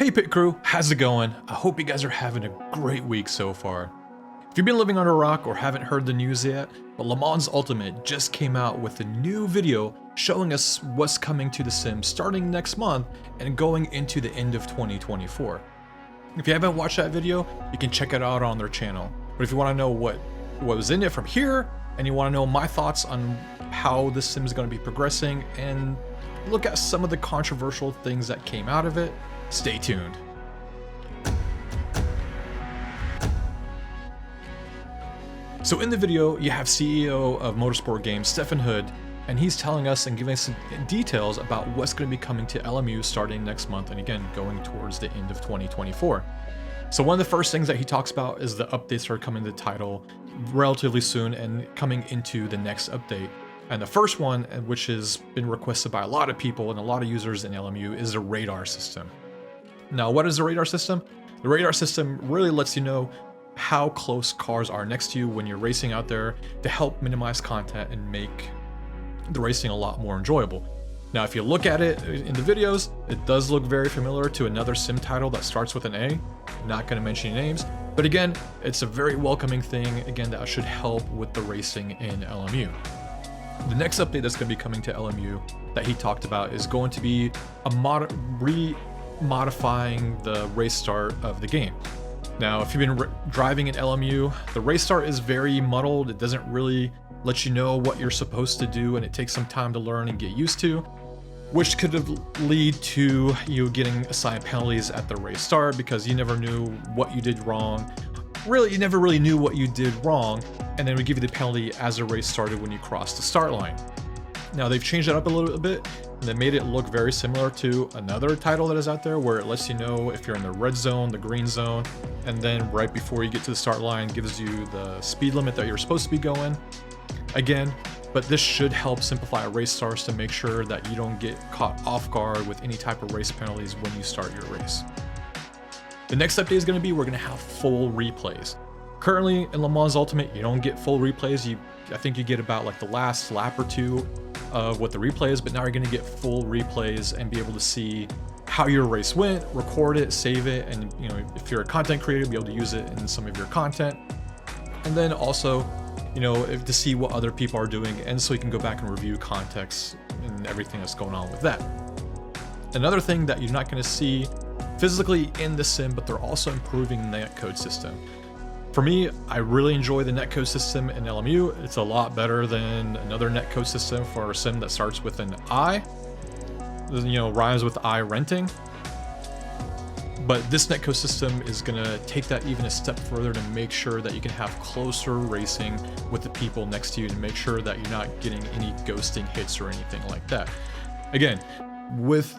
Hey pit crew, how's it going? I hope you guys are having a great week so far. If you've been living under a rock or haven't heard the news yet, but Le Mans Ultimate just came out with a new video showing us what's coming to The Sims starting next month and going into the end of 2024. If you haven't watched that video, you can check it out on their channel. But if you want to know what was in it from here, and you want to know my thoughts on how The Sims is going to be progressing and look at some of the controversial things that came out of it, stay tuned. So in the video, you have CEO of Motorsport Games, Stefan Hood, and he's telling us and giving us some details about what's going to be coming to LMU starting next month and again, going towards the end of 2024. So one of the first things that he talks about is the updates that are coming to the title relatively soon and coming into the next update. And the first one, which has been requested by a lot of people and a lot of users in LMU, is the radar system. Now, what is the radar system? The radar system really lets you know how close cars are next to you when you're racing out there to help minimize content and make the racing a lot more enjoyable. Now, if you look at it in the videos, it does look very familiar to another sim title that starts with an A. Not going to mention any names, but again, it's a very welcoming thing, again, that should help with the racing in LMU. The next update that's going to be coming to LMU that he talked about is going to be a modifying the race start of the game. Now, if you've been driving in LMU, the race start is very muddled. It doesn't really let you know what you're supposed to do, and it takes some time to learn and get used to, which could lead to you getting assigned penalties at the race start because you never knew what you did wrong. Really, you never really knew what you did wrong, and then we give you the penalty as the race started when you crossed the start line. Now, they've changed that up a little bit, and they made it look very similar to another title that is out there where it lets you know if you're in the red zone, the green zone, and then right before you get to the start line gives you the speed limit that you're supposed to be going. Again, but this should help simplify race starts to make sure that you don't get caught off guard with any type of race penalties when you start your race. The next update is going to be we're going to have full replays. Currently in Le Mans Ultimate, you don't get full replays. I think you get about like the last lap or two of what the replay is, but now you're going to get full replays and be able to see how your race went, record it, save it, and if you're a content creator, be able to use it in some of your content. And then also, to see what other people are doing, and so you can go back and review context and everything that's going on with that. Another thing that you're not going to see physically in the sim, but they're also improving the netcode system. For me, I really enjoy the netcode system in LMU. It's a lot better than another netcode system for a sim that starts with an I, rhymes with I renting. But this netcode system is going to take that even a step further to make sure that you can have closer racing with the people next to you to make sure that you're not getting any ghosting hits or anything like that. Again, with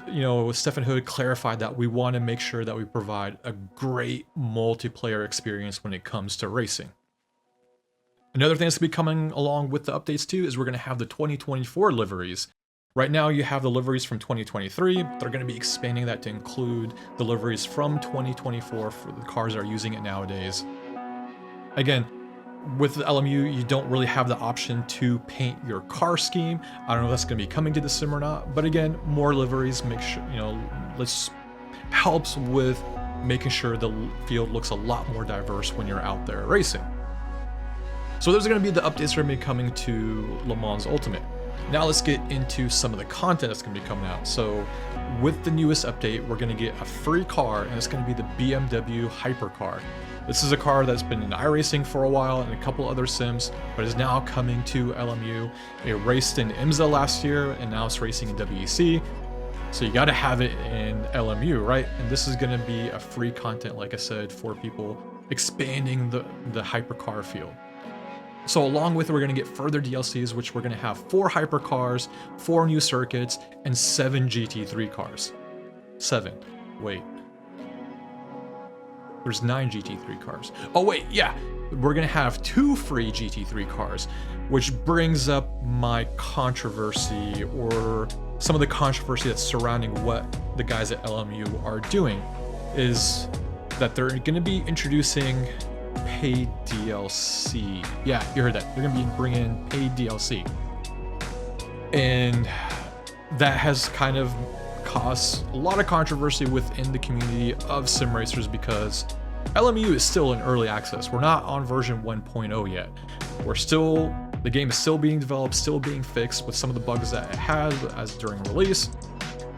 Stefan Hood clarified that we want to make sure that we provide a great multiplayer experience when it comes to racing. Another thing that's going to be coming along with the updates too is we're going to have the 2024 liveries. Right now you have the liveries from 2023. They're going to be expanding that to include the liveries from 2024 for the cars that are using it nowadays. Again, with the LMU, you don't really have the option to paint your car scheme. I don't know if that's going to be coming to the sim or not, but again, more liveries make sure, helps with making sure the field looks a lot more diverse when you're out there racing. So those are going to be the updates that are going to be coming to Le Mans Ultimate. Now let's get into some of the content that's going to be coming out. So with the newest update, we're going to get a free car, and it's going to be the BMW Hypercar. This is a car that's been in iRacing for a while and a couple other sims, but is now coming to LMU. It raced in IMSA last year, and now it's racing in WEC. So you got to have it in LMU, right? And this is going to be a free content, like I said, for people expanding the hypercar field. So along with it, we're going to get further DLCs, which we're going to have 4 hypercars, 4 new circuits, and 7 GT3 cars. 7. Wait. There's 9 GT3 cars. Oh wait, yeah. We're going to have 2 free GT3 cars, which brings up my controversy, or some of the controversy that's surrounding what the guys at LMU are doing, is that they're going to be introducing paid DLC. Yeah, you heard that. They're going to be bringing paid DLC. And that has kind of caused a lot of controversy within the community of sim racers because LMU is still in early access. We're not on version 1.0 yet. The game is still being developed, still being fixed with some of the bugs that it has as during release,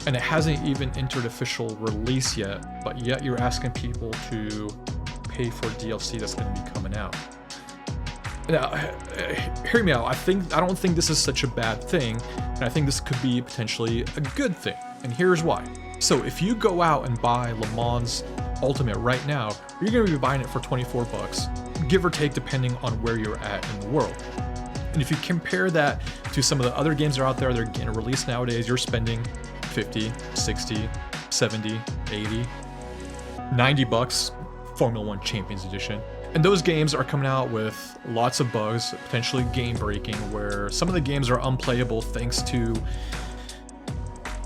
and it hasn't even entered official release yet, but yet you're asking people to pay for DLC that's going to be coming out. Now, hear me out. I don't think this is such a bad thing, and I think this could be potentially a good thing, and here's why. So if you go out and buy Le Mans Ultimate right now, you're going to be buying it for 24 bucks, give or take depending on where you're at in the world. And if you compare that to some of the other games that are out there that are getting released nowadays, you're spending 50, 60, 70, 80, 90 bucks, Formula 1 Champions Edition. And those games are coming out with lots of bugs, potentially game breaking, where some of the games are unplayable thanks to,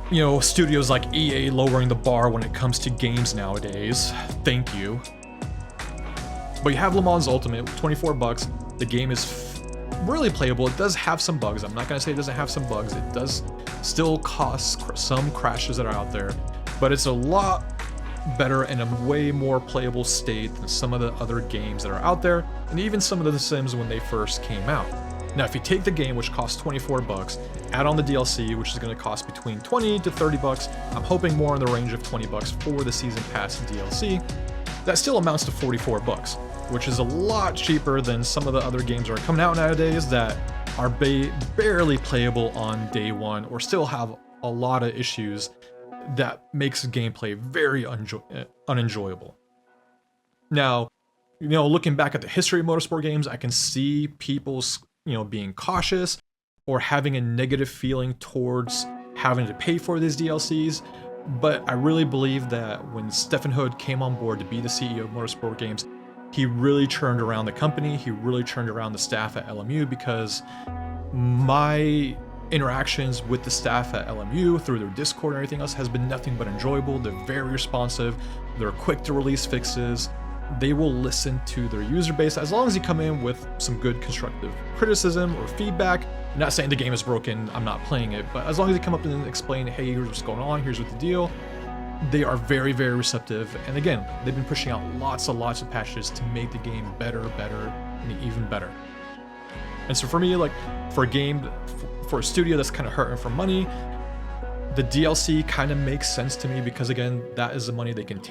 you know, studios like EA lowering the bar when it comes to games nowadays. Thank you. But you have Le Mans Ultimate, 24 bucks. The game is really playable. It does have some bugs. I'm not going to say it doesn't have some bugs. It does still cause some crashes that are out there, but it's a lot better and a way more playable state than some of the other games that are out there, and even some of the Sims when they first came out. Now, if you take the game, which costs 24 bucks, add on the DLC, which is going to cost between 20 to 30 bucks, I'm hoping more in the range of 20 bucks for the Season Pass and DLC, that still amounts to 44 bucks, which is a lot cheaper than some of the other games that are coming out nowadays that are barely playable on day one or still have a lot of issues that makes gameplay very unenjoyable. Now, you know, looking back at the history of motorsport games, I can see people, you know, being cautious or having a negative feeling towards having to pay for these DLCs. But I really believe that when Stephen Hood came on board to be the CEO of Motorsport Games, he really turned around the company. He really turned around the staff at LMU, because my interactions with the staff at LMU through their Discord and everything else has been nothing but enjoyable. They're very responsive. They're quick to release fixes. They will listen to their user base as long as you come in with some good constructive criticism or feedback. I'm not saying the game is broken, I'm not playing it, but as long as you come up and explain, hey, here's what's going on, here's what the deal, they are very, very receptive. And again, they've been pushing out lots of patches to make the game better, and even better. And so for me, like, for a game, for a studio that's kind of hurting for money, the DLC kind of makes sense to me, because again, that is the money they can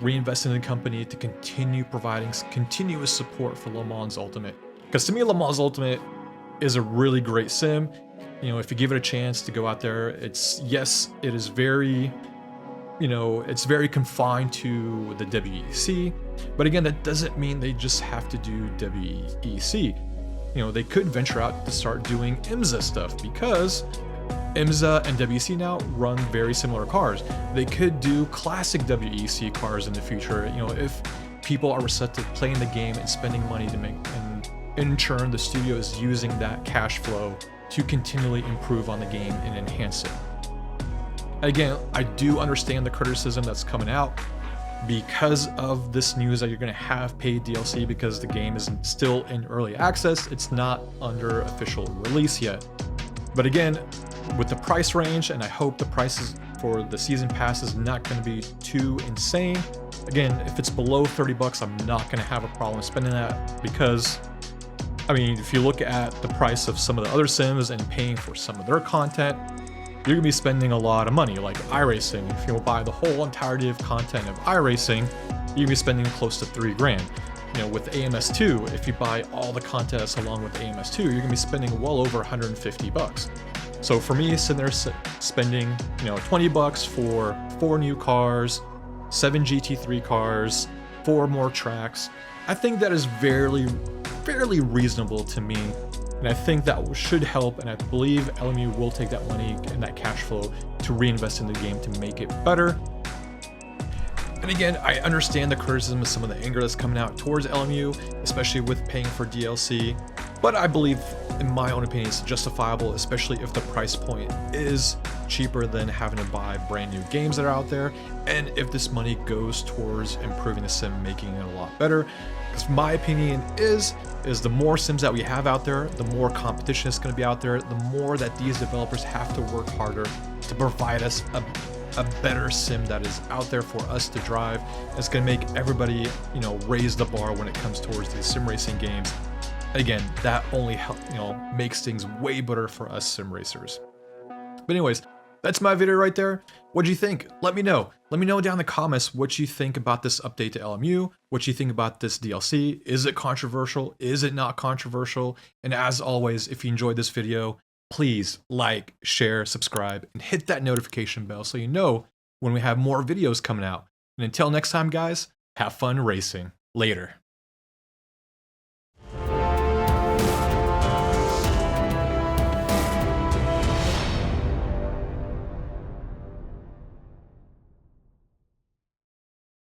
reinvest in the company to continue providing continuous support for Le Mans Ultimate. Because to me, Le Mans Ultimate is a really great sim. You know, if you give it a chance to go out there, it is very, you know, it's very confined to the WEC. But again, that doesn't mean they just have to do WEC. You know, they could venture out to start doing IMSA stuff, because IMSA and WEC now run very similar cars. They could do classic WEC cars in the future, you know, if people are receptive to playing the game and spending money to make, and in turn the studio is using that cash flow to continually improve on the game and enhance it. Again, I do understand the criticism that's coming out because of this news that you're going to have paid DLC, because the game is still in early access. It's not under official release yet. But again, with the price range, and I hope the prices for the season pass is not going to be too insane. Again, if it's below 30 bucks, I'm not going to have a problem spending that, because I mean, if you look at the price of some of the other sims and paying for some of their content, you're gonna be spending a lot of money. Like iRacing, if you buy the whole entirety of content of iRacing, you're gonna be spending close to $3 grand. You know, with AMS2, if you buy all the content that's along with AMS2, you're gonna be spending well over 150 bucks. So for me, sitting there spending, you know, 20 bucks for 4 new cars, 7 GT3 cars, 4 more tracks, I think that is fairly reasonable to me. And I think that should help, and I believe LMU will take that money and that cash flow to reinvest in the game to make it better. And again, I understand the criticism of some of the anger that's coming out towards LMU, especially with paying for DLC, but I believe, in my own opinion, it's justifiable, especially if the price point is cheaper than having to buy brand new games that are out there, and if this money goes towards improving the sim, making it a lot better. Because my opinion is the more sims that we have out there, the more competition is going to be out there, the more that these developers have to work harder to provide us a better sim that is out there for us to drive. It's going to make everybody, raise the bar when it comes towards these sim racing games. Again, that only makes things way better for us sim racers. But anyways, that's my video right there. What do you think? Let me know. Let me know down in the comments what you think about this update to LMU, what you think about this DLC. Is it controversial? Is it not controversial? And as always, if you enjoyed this video, please like, share, subscribe, and hit that notification bell so you know when we have more videos coming out. And until next time, guys, have fun racing. Later.